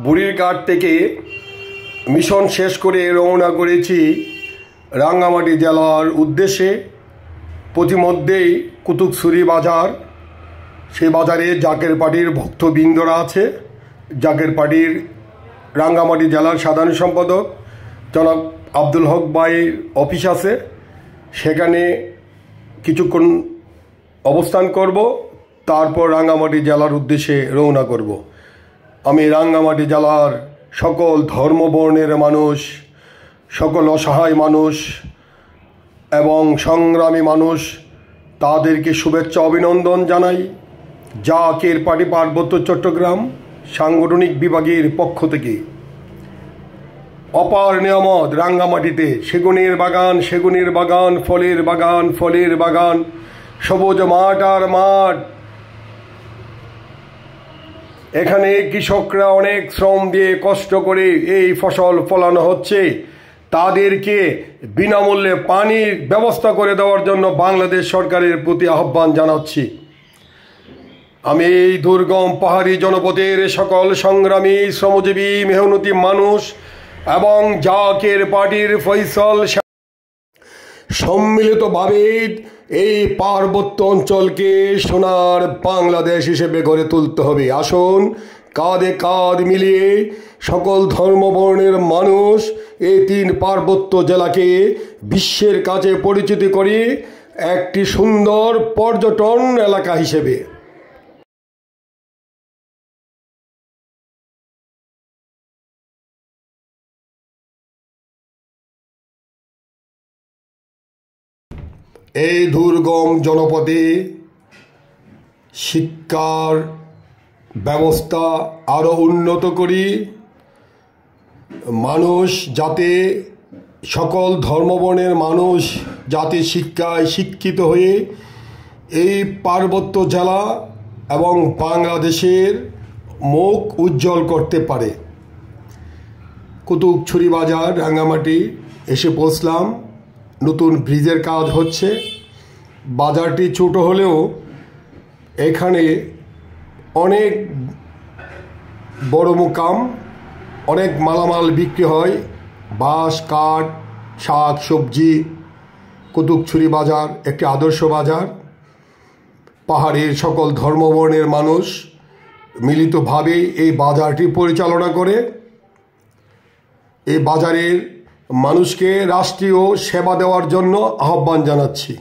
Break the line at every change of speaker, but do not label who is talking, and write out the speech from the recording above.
বুড়িরঘাট থেকে মিশন শেষ করে রওনা করেছি রাঙ্গামাটি জেলার উদ্দেশ্যে। পথিমধ্যেই কুতুবছড়ি বাজার, সেই বাজারে জাকের পার্টির ভক্তবৃন্দরা আছে। জাকের পার্টির রাঙ্গামাটি জেলার সাধারণ সম্পাদক জনাব আব্দুল হক ভাইয়ের অফিস আছে, সেখানে কিছুক্ষণ অবস্থান করব, তারপর রাঙ্গামাটি জেলার উদ্দেশ্যে রওনা করব। আমি রাঙ্গামাটি জেলার সকল ধর্মবর্ণের মানুষ, সকল অসহায় মানুষ এবং সংগ্রামী মানুষ, তাদেরকে শুভেচ্ছা অভিনন্দন জানাই। জাকের পার্টি পার্বত্য চট্টগ্রাম সাংগঠনিক বিভাগের পক্ষ থেকে অপার নিয়ামত রাঙ্গামাটিতে সেগুনের বাগান, সেগুনের বাগান, ফলের বাগান, ফলের বাগান, সবুজ মাঠ আর মাঠ। এখানে কৃষকরা অনেক শ্রম দিয়ে কষ্ট করে এই ফসল ফলানো হচ্ছে। তাদেরকে বিনামূল্যে পানির ব্যবস্থা করে দেওয়ার জন্য বাংলাদেশ সরকারের প্রতি আহ্বান জানাচ্ছি। আমি এই দুর্গম পাহাড়ি জনপদের সকল সংগ্রামী, শ্রমজীবী, মেহনতি মানুষ এবং জাকের পার্টির ফয়সল সম্মিলিতভাবে এই পার্বত্য অঞ্চলকে সোনার বাংলাদেশ হিসেবে গড়ে তুলতে হবে। আসুন কাঁধে কাঁধ মিলিয়ে সকল ধর্মবর্ণের মানুষ এই 3 পার্বত্য জেলাকে বিশ্বের কাছে পরিচিত করি একটি সুন্দর পর্যটন এলাকা হিসেবে। এই দুর্গম জনপদে শিক্ষার ব্যবস্থা আরও উন্নত করি, মানুষ যাতে, সকল ধর্মবর্ণের মানুষ যাতে শিক্ষায় শিক্ষিত হয়ে এই পার্বত্য জেলা এবং বাংলাদেশের মুখ উজ্জ্বল করতে পারে। কুতুবছড়ি বাজার রাঙ্গামাটি এসে পৌঁছলাম। নতুন ব্রিজের কাজ হচ্ছে। বাজারটি ছোট হলেও এখানে অনেক বড় মুকাম, অনেক মালামাল বিক্রি হয়, বাঁশ, কাঠ, শাক সবজি। কুতুবছড়ি বাজার একটি আদর্শ বাজার। পাহাড়ের সকল ধর্মবর্ণের মানুষ মিলিতভাবে এই বাজারটি পরিচালনা করে। এই বাজারের মানুষকে রাষ্ট্রীয় সেবা দেওয়ার জন্য আহ্বান জানাচ্ছি।